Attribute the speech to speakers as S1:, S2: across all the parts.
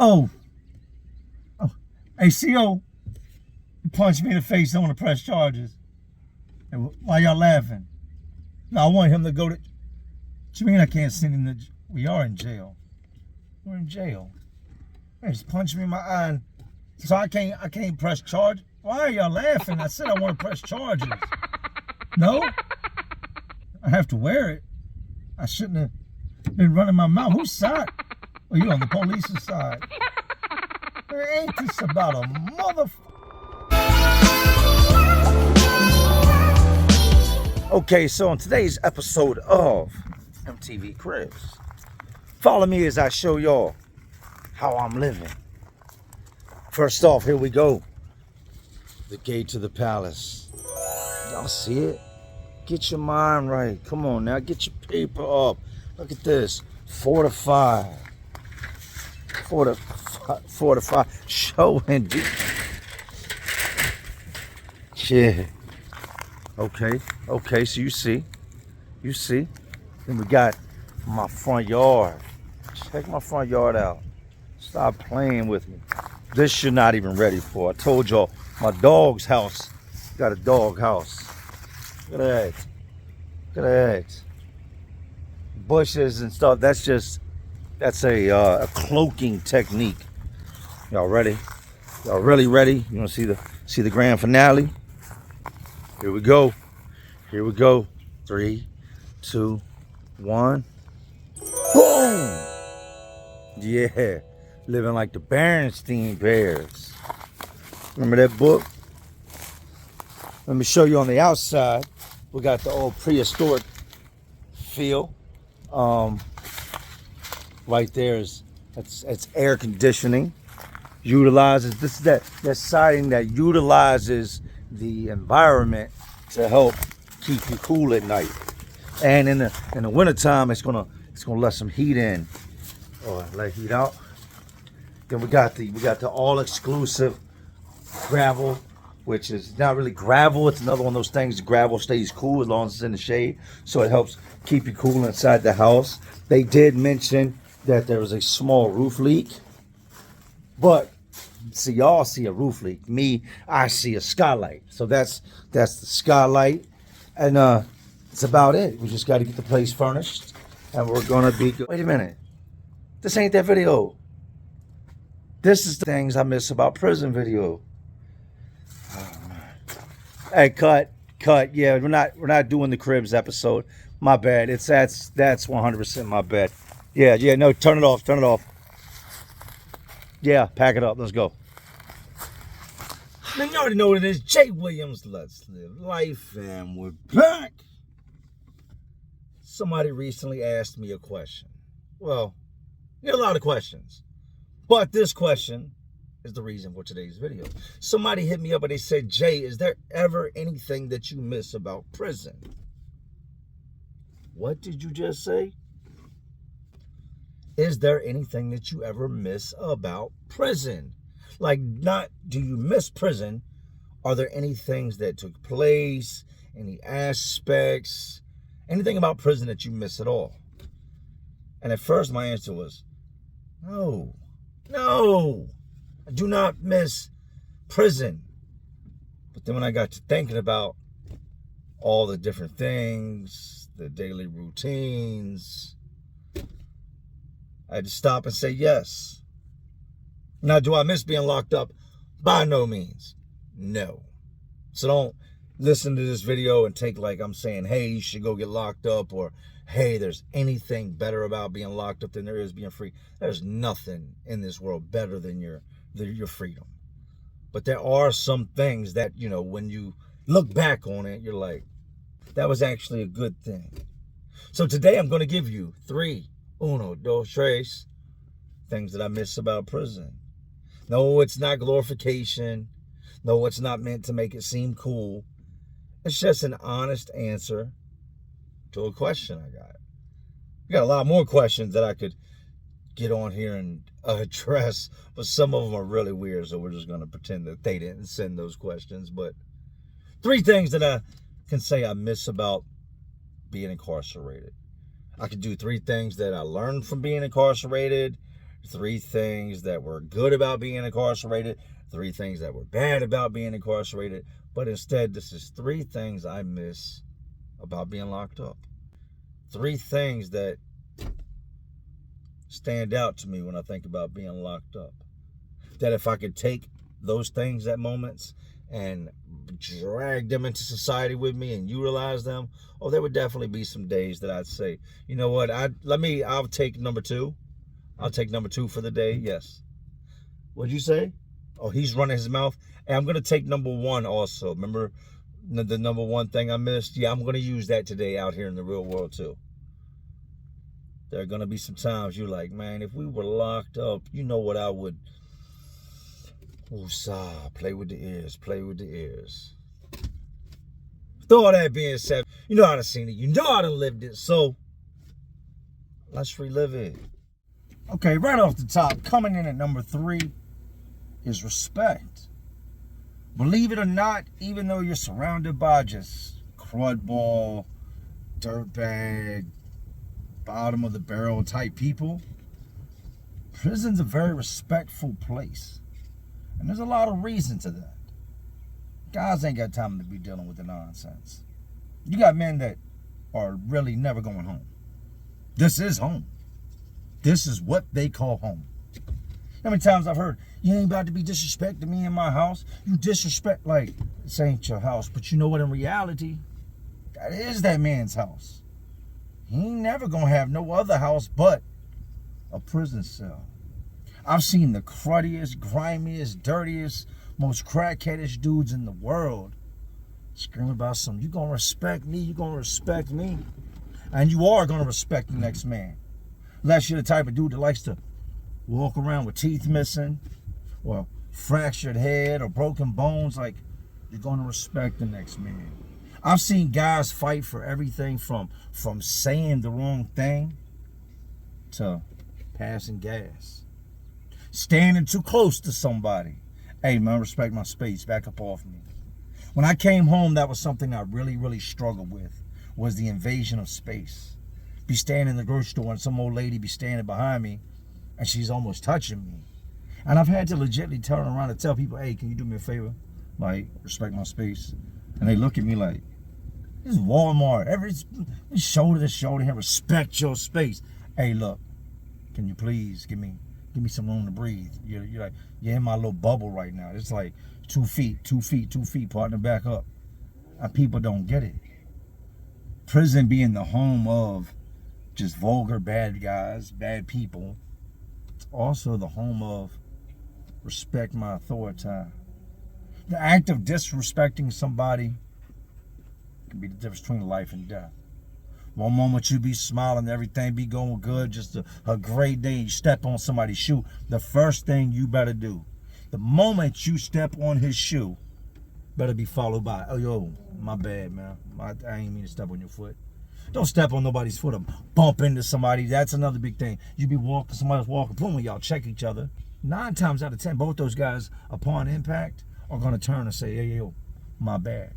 S1: Oh, hey, CO, you punched me in the face. I want to press charges. And why y'all laughing? No, I want him to go to. What you mean I can't send him to? We are in jail. We're in jail. They just punched me in my eye, so I can't press charge. Why are y'all laughing? I said I want to press charges. No, I have to wear it. I shouldn't have been running my mouth. Whose side? Oh, you on the police's side. Ain't this about a mother? Okay, so on today's episode of MTV Cribs, follow me as I show y'all how I'm living. First off, here we go. The gate to the palace. Y'all see it? Get your mind right. Come on now, get your paper up. Look at this. 4 to 5. 4 to 5. Show and do. Yeah. Okay, so you see. Then we got my front yard. Check my front yard out. Stop playing with me. This you're not even ready for. I told y'all, my dog's house. Got a dog house. Look at that. Bushes and stuff. That's a cloaking technique. Y'all ready? Y'all really ready? You want to see the grand finale? Here we go. 3, 2, 1. Boom! Yeah. Living like the Berenstain Bears. Remember that book? Let me show you on the outside. We got the old prehistoric feel. Right there is it's air conditioning. Utilizes this is that siding that utilizes the environment to help keep you cool at night. And in the wintertime it's gonna let some heat in. Or let heat out. Then we got the all exclusive gravel, which is not really gravel. It's another one of those things. Gravel stays cool as long as it's in the shade, so it helps keep you cool inside the house. They did mention that there was a small roof leak, but see, y'all see a roof leak. Me, I see a skylight. So that's the skylight, and it's about it. We just got to get the place furnished, and we're gonna be good. Wait a minute, this ain't that video. This is the things I miss about prison video. Oh, hey, cut. Yeah, we're not doing the Cribs episode. My bad. That's 100% my bad. Yeah. No, turn it off. Yeah, pack it up. Let's go. Now you already know what it is. Jay Williams, Let's Live Life, and we're back. Somebody recently asked me a question. Well, you get a lot of questions, but this question is the reason for today's video. Somebody hit me up and they said, Jay, is there ever anything that you miss about prison? What did you just say? Is there anything that you ever miss about prison? Like, not do you miss prison? Are there any things that took place, any aspects, anything about prison that you miss at all? And at first my answer was, no. I do not miss prison. But then when I got to thinking about all the different things, the daily routines, I had to stop and say yes. Now, do I miss being locked up? By no means. No. So don't listen to this video and take like I'm saying, hey, you should go get locked up, or hey, there's anything better about being locked up than there is being free. There's nothing in this world better than your freedom. But there are some things that, when you look back on it, you're like, that was actually a good thing. So today I'm going to give you 3, 1, 2, 3 things that I miss about prison. No, it's not glorification. No, it's not meant to make it seem cool. It's just an honest answer to a question I got. I got a lot more questions that I could get on here and address, but some of them are really weird, so we're just going to pretend that they didn't send those questions. But 3 things that I can say I miss about being incarcerated. I could do 3 things that I learned from being incarcerated, 3 things that were good about being incarcerated, 3 things that were bad about being incarcerated. But instead, this is 3 things I miss about being locked up. 3 things that stand out to me when I think about being locked up. That if I could take those things at moments and drag them into society with me and utilize them, oh, there would definitely be some days that I'd say, you know what, I'll take number 2. I'll take number 2 for the day. Yes. What'd you say? Oh, he's running his mouth. And I'm gonna take number 1 also. Remember the number 1 thing I missed? Yeah, I'm gonna use that today out here in the real world too. There are gonna be some times you're like, man, if we were locked up, you know what I would. Woosah, play with the ears, play with the ears. With all that being said, you know how to seen it, you know how to lived it, so let's relive it. Okay, right off the top, coming in at number 3 is respect. Believe it or not, even though you're surrounded by just crudball, dirtbag, bottom of the barrel type people, prison's a very respectful place. And there's a lot of reason to that. Guys ain't got time to be dealing with the nonsense. You got men that are really never going home. This is home. This is what they call home. How many times I've heard, you ain't about to be disrespecting me in my house. You disrespect, like, this ain't your house. But you know what, in reality, that is that man's house. He ain't never gonna have no other house but a prison cell. I've seen the cruddiest, grimiest, dirtiest, most crackheadish dudes in the world scream about something. You gonna respect me, you gonna respect me. And you are gonna respect the next man. Unless you're the type of dude that likes to walk around with teeth missing or fractured head or broken bones, like, you're gonna respect the next man. I've seen guys fight for everything from saying the wrong thing to passing gas. Standing too close to somebody. Hey, man, respect my space. Back up off me. When I came home, that was something I really, really struggled with, was the invasion of space. Be standing in the grocery store and some old lady be standing behind me and she's almost touching me. And I've had to legitimately turn around and tell people, hey, can you do me a favor? Like, respect my space. And they look at me like, this is Walmart. Every shoulder to shoulder here, respect your space. Hey, look, can you please give me some room to breathe? You're like, you're in my little bubble right now. It's like 2 feet, 2 feet, 2 feet, partner, back up. And people don't get it. Prison being the home of just vulgar bad guys, bad people, it's also the home of respect my authority. The act of disrespecting somebody can be the difference between life and death. One moment you be smiling, everything be going good, just a great day, you step on somebody's shoe. The first thing you better do, the moment you step on his shoe, better be followed by, oh, yo, my bad, man. I ain't mean to step on your foot. Don't step on nobody's foot or bump into somebody. That's another big thing. You be walking, somebody's walking, boom, y'all check each other. 9 times out of 10, both those guys, upon impact, are going to turn and say, hey, yo, my bad.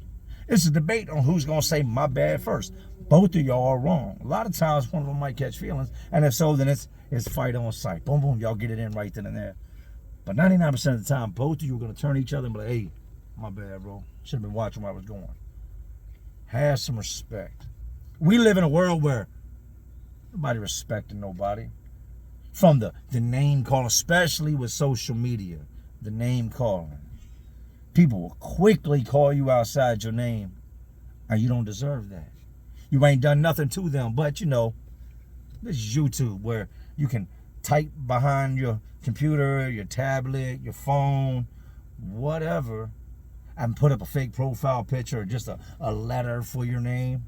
S1: It's a debate on who's going to say my bad first. Both of y'all are wrong. A lot of times, one of them might catch feelings, and if so, then it's fight on sight. Boom, boom, y'all get it in right then and there. But 99% of the time, both of you are going to turn each other and be like, hey, my bad, bro. Should have been watching where I was going. Have some respect. We live in a world where nobody respecting nobody. From the name calling, especially with social media, the name calling. People will quickly call you outside your name, and you don't deserve that. You ain't done nothing to them, but you know, this is YouTube where you can type behind your computer, your tablet, your phone, whatever, and put up a fake profile picture or just a letter for your name,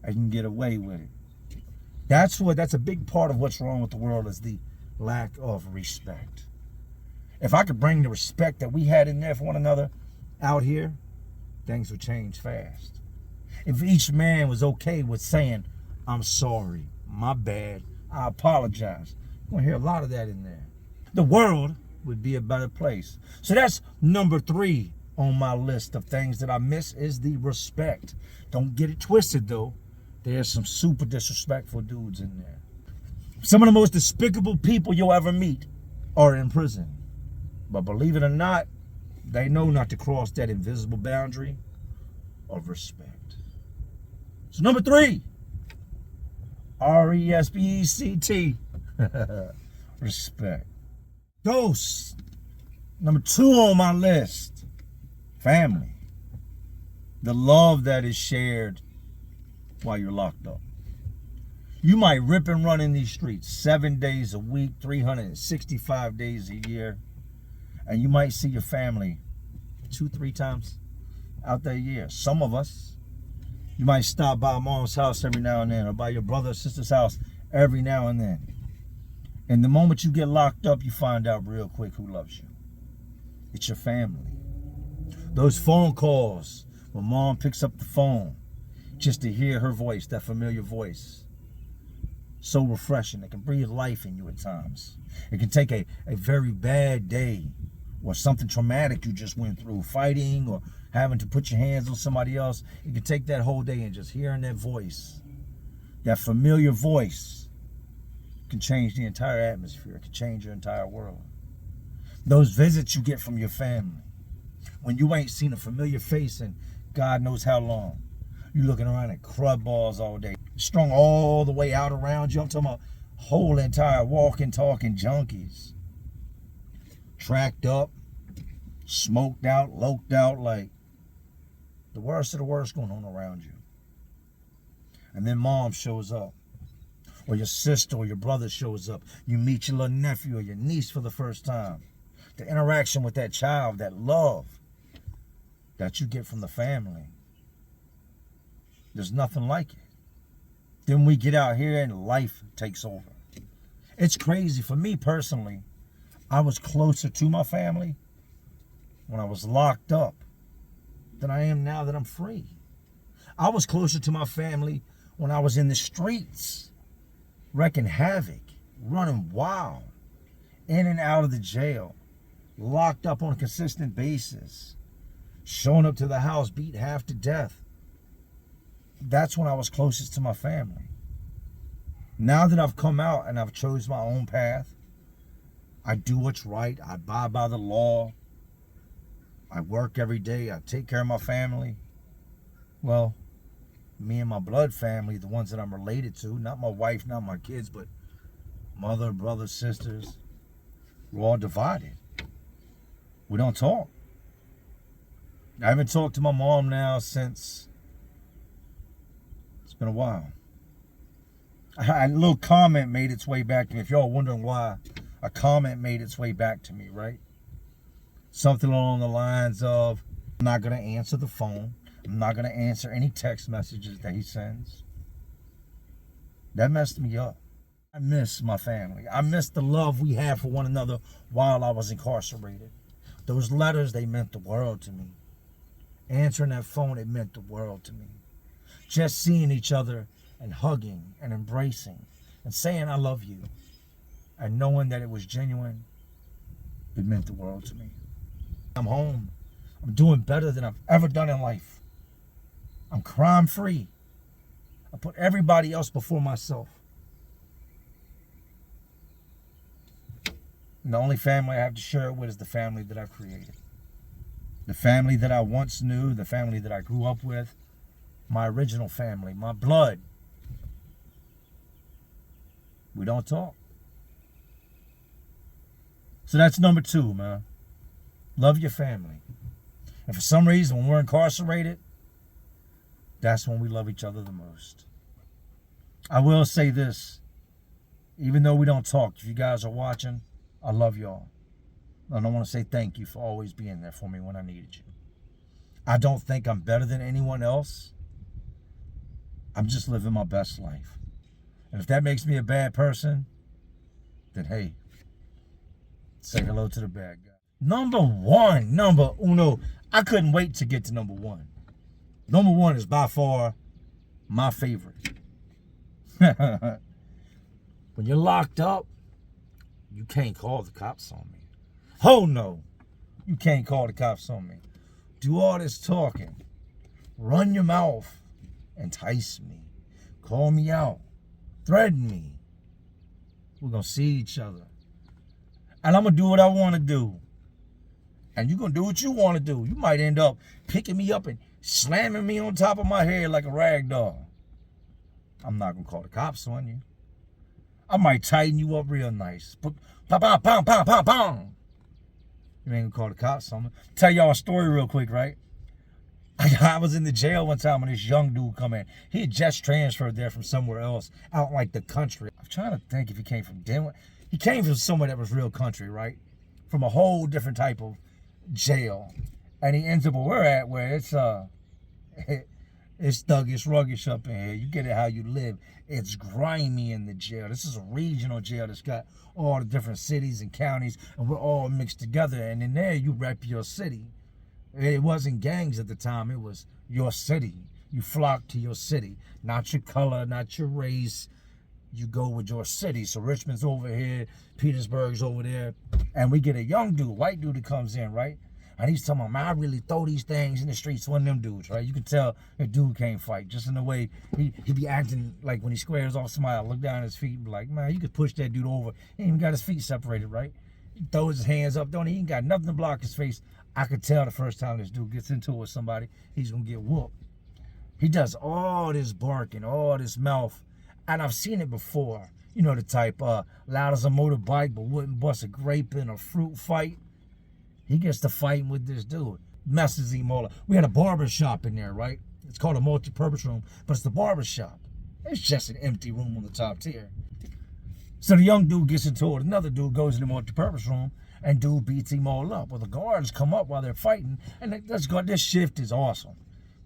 S1: and you can get away with it. That's a big part of what's wrong with the world, is the lack of respect. If I could bring the respect that we had in there for one another out here, things would change fast. If each man was okay with saying, I'm sorry, my bad, I apologize, you're going to hear a lot of that in there. The world would be a better place. So that's number 3 on my list of things that I miss, is the respect. Don't get it twisted, though. There's some super disrespectful dudes in there. Some of the most despicable people you'll ever meet are in prison. But believe it or not, they know not to cross that invisible boundary of respect. So number 3, RESPECT, respect. Ghosts. Number 2 on my list, family. The love that is shared while you're locked up. You might rip and run in these streets 7 days a week, 365 days a year, and you might see your family 2-3 times out that year. Some of us, you might stop by mom's house every now and then, or by your brother or sister's house every now and then. And the moment you get locked up, you find out real quick who loves you. It's your family. Those phone calls when mom picks up the phone just to hear her voice, that familiar voice. So refreshing. It can breathe life in you at times. It can take a very bad day or something traumatic you just went through, fighting or having to put your hands on somebody else. It can take that whole day, and just hearing that voice, that familiar voice, can change the entire atmosphere. It can change your entire world. Those visits you get from your family, when you ain't seen a familiar face in God knows how long. You looking around at crud balls all day, strung all the way out around you. I'm talking about whole entire walking, talking junkies. Tracked up, smoked out, loked out, like the worst of the worst going on around you. And then mom shows up, or your sister or your brother shows up. You meet your little nephew or your niece for the first time. The interaction with that child, that love that you get from the family, there's nothing like it. Then we get out here and life takes over. It's crazy. For me personally, I was closer to my family when I was locked up than I am now that I'm free. I was closer to my family when I was in the streets, wrecking havoc, running wild, in and out of the jail, locked up on a consistent basis, showing up to the house beat half to death. That's when I was closest to my family. Now that I've come out and I've chose my own path, I do what's right. I abide by the law. I work every day. I take care of my family. Well, me and my blood family, the ones that I'm related to, not my wife, not my kids, but mother, brother, sisters, we're all divided. We don't talk. I haven't talked to my mom now since, it's been a while. A little comment made its way back to me. If y'all wondering why, a comment made its way back to me, right? Something along the lines of, I'm not going to answer the phone. I'm not going to answer any text messages that he sends. That messed me up. I miss my family. I miss the love we had for one another while I was incarcerated. Those letters, they meant the world to me. Answering that phone, it meant the world to me. Just seeing each other and hugging and embracing and saying I love you and knowing that it was genuine, it meant the world to me. I'm home. I'm doing better than I've ever done in life. I'm crime free. I put everybody else before myself. And the only family I have to share it with is the family that I've created. The family that I once knew, the family that I grew up with, my original family, my blood. We don't talk. So that's number 2, man. Love your family. And for some reason, when we're incarcerated, that's when we love each other the most. I will say this, even though we don't talk, if you guys are watching, I love y'all. And I want to say thank you for always being there for me when I needed you. I don't think I'm better than anyone else. I'm just living my best life. And if that makes me a bad person, then hey, say hello to the bad guy. Number 1, number uno. I couldn't wait to get to number 1. Number 1 is by far my favorite. When you're locked up, you can't call the cops on me. Oh no, you can't call the cops on me. Do all this talking. Run your mouth. Entice me. Call me out. Threaten me. We're going to see each other. And I'm going to do what I want to do. And you're going to do what you want to do. You might end up picking me up and slamming me on top of my head like a rag doll. I'm not going to call the cops on you. I might tighten you up real nice. Pow, pow, pow, pow, pow, pow. You ain't going to call the cops on me. Tell y'all a story real quick, right? I was in the jail one time when this young dude come in. He had just transferred there from somewhere else, out like the country. I'm trying to think if he came from Denver. He came from somewhere that was real country, right? From a whole different type of jail. And he ends up where we're at, where it's thuggish, ruggish up in here. You get it how you live. It's grimy in the jail. This is a regional jail that's got all the different cities and counties, and we're all mixed together. And in there, you rep your city. It wasn't gangs at the time. It was your city. You flock to your city. Not your color, not your race. You go with your city. So Richmond's over here. Petersburg's over there. And we get a young dude, white dude that comes in, right? And he's telling me, man, I really throw these things in the streets. One of them dudes, right? You can tell the dude can't fight. Just in the way he be acting like when he squares off somebody, I look down at his feet and be like, man, you could push that dude over. He ain't even got his feet separated, right? He throws his hands up, don't he? He ain't got nothing to block his face. I could tell the first time this dude gets into it with somebody, he's going to get whooped. He does all this barking, all this mouth. And I've seen it before. You know the type, loud as a motorbike, but wouldn't bust a grape in a fruit fight. He gets to fighting with this dude. Messes him all up. We had a barber shop in there, right? It's called a multi-purpose room, but it's the barber shop. It's just an empty room on the top tier. So the young dude gets into it. Another dude goes in the multi-purpose room, and dude beats him all up. Well, the guards come up while they're fighting, and this shift is awesome.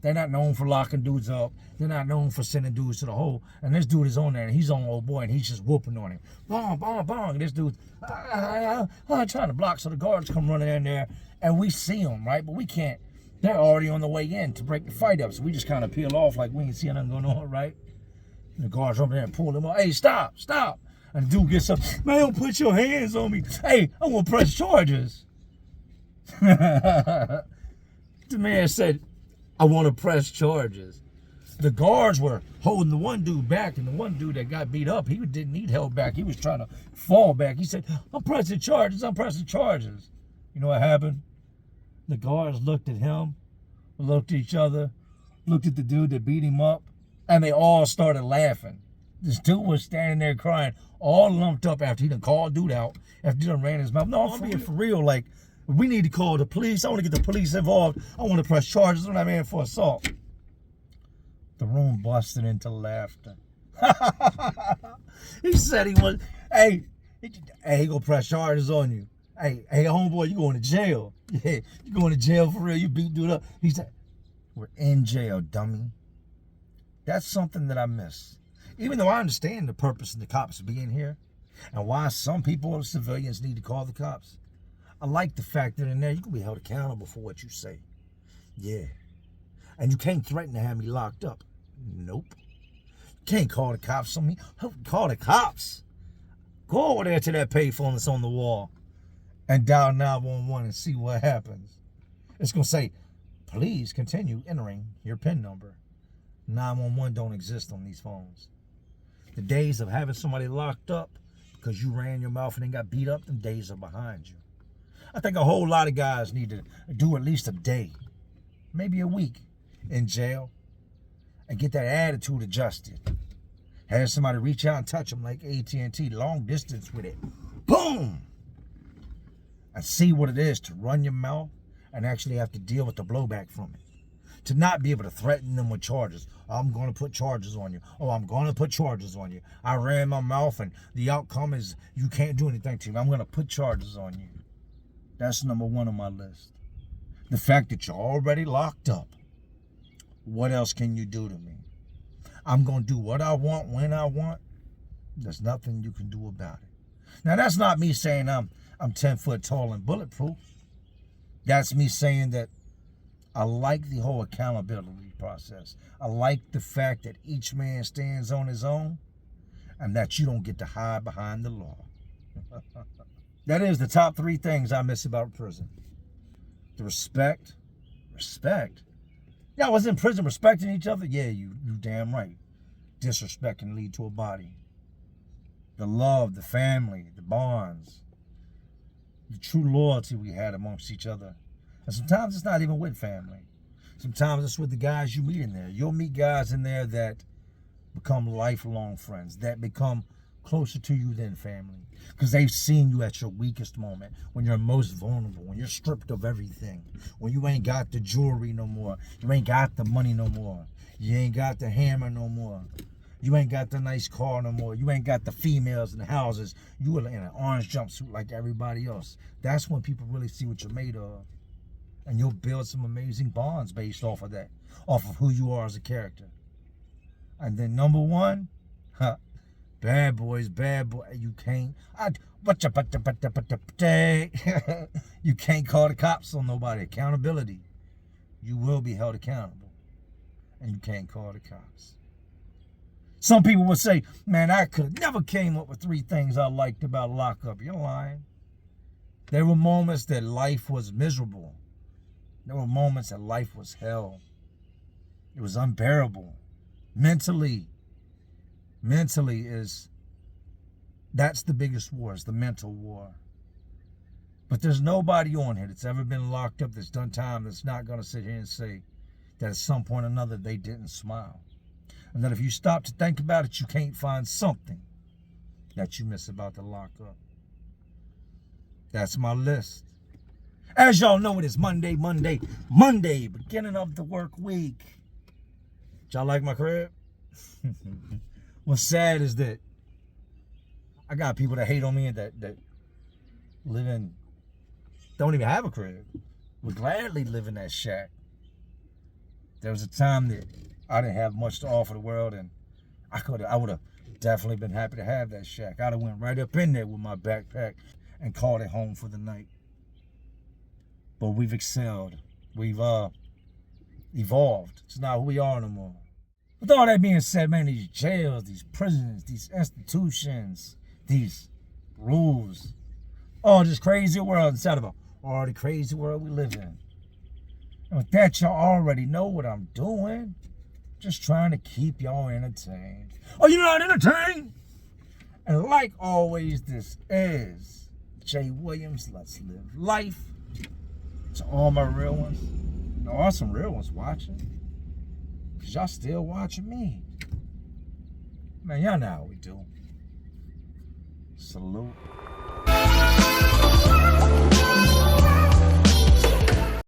S1: They're not known for locking dudes up. They're not known for sending dudes to the hole. And this dude is on there, and he's on old boy, and he's just whooping on him. Bong, bong, bong. And this dude's trying to block, so the guards come running in there, and we see them, right? But we can't. They're already on the way in to break the fight up, so we just kind of peel off like we ain't seeing nothing going on, right? And the guards over there and pull him up. Hey, stop, stop. And the dude gets up. Man, don't put your hands on me. Hey, I'm going to press charges. The man said, I want to press charges. The guards were holding the one dude back, and the one dude that got beat up, he didn't need held back. He was trying to fall back. He said, I'm pressing charges. I'm pressing charges. You know what happened? The guards looked at him, looked at each other, looked at the dude that beat him up, and they all started laughing. This dude was standing there crying, all lumped up after he done called dude out, after he done ran his mouth. No, I'm being for real. Like, we need to call the police. I want to get the police involved. I want to press charges on that man for assault. The room busted into laughter. He said he was, hey, he gonna press charges on you. Hey, homeboy, you going to jail. Yeah, you going to jail for real. You beat dude up. He said, we're in jail, dummy. That's something that I miss. Even though I understand the purpose of the cops being here and why some people or civilians need to call the cops, I like the fact that in there you can be held accountable for what you say. Yeah. And you can't threaten to have me locked up. Nope. You can't call the cops on me. Call the cops. Go over there to that payphone that's on the wall and dial 911 and see what happens. It's going to say, please continue entering your PIN number. 911 don't exist on these phones. The days of having somebody locked up because you ran your mouth and then got beat up, them days are behind you. I think a whole lot of guys need to do at least a day, maybe a week in jail and get that attitude adjusted. Have somebody reach out and touch them like AT&T, long distance with it. Boom! And see what it is to run your mouth and actually have to deal with the blowback from it. To not be able to threaten them with charges. I'm going to put charges on you. Oh, I'm going to put charges on you. I ran my mouth and the outcome is you can't do anything to me. I'm going to put charges on you. That's number one on my list. The fact that you're already locked up. What else can you do to me? I'm going to do what I want when I want. There's nothing you can do about it. Now, that's not me saying I'm 10 foot tall and bulletproof. That's me saying that I like the whole accountability process. I like the fact that each man stands on his own and that you don't get to hide behind the law. That is the top 3 things I miss about prison. The respect. Respect? Y'all was in prison respecting each other? Yeah, you damn right. Disrespect can lead to a body. the love, the family, the bonds, the true loyalty we had amongst each other. And sometimes it's not even with family. Sometimes it's with the guys you meet in there. You'll meet guys in there that become lifelong friends, that become closer to you than family, because they've seen you at your weakest moment, when you're most vulnerable, when you're stripped of everything, when you ain't got the jewelry no more, you ain't got the money no more, you ain't got the hammer no more, you ain't got the nice car no more, you ain't got the females in the houses, you are in an orange jumpsuit like everybody else. That's when people really see what you're made of. And you'll build some amazing bonds based off of that, off of who you are as a character. And then number one, bad boys, you can't, you can't call the cops on nobody. Accountability. You will be held accountable. And you can't call the cops. Some people would say, man, I could have never came up with 3 things I liked about lockup. You're lying. There were moments that life was miserable. There were moments that life was hell. It was unbearable. Mentally that's the biggest war, is the mental war. But there's nobody on here that's ever been locked up, that's done time, that's not going to sit here and say that at some point or another they didn't smile. And that if you stop to think about it, you can't find something that you miss about the lockup. That's my list. As y'all know, it is Monday, beginning of the work week. Y'all like my crib? What's sad is that I got people that hate on me and that live in, don't even have a crib, would gladly live in that shack. There was a time that I didn't have much to offer the world, and I would have definitely been happy to have that shack. I'd have went right up in there with my backpack and called it home for the night. But we've excelled. We've evolved. It's not who we are no more. With all that being said, man, these jails, these prisons, these institutions, these rules, all this crazy world inside of all the crazy world we live in. And with that, y'all already know what I'm doing. Just trying to keep y'all entertained. Oh, you're not entertained? And like always, this is Jay Williams. Let's live life. To all my real ones. There are some real ones watching. Because y'all still watching me. Man, y'all know how we do. Salute.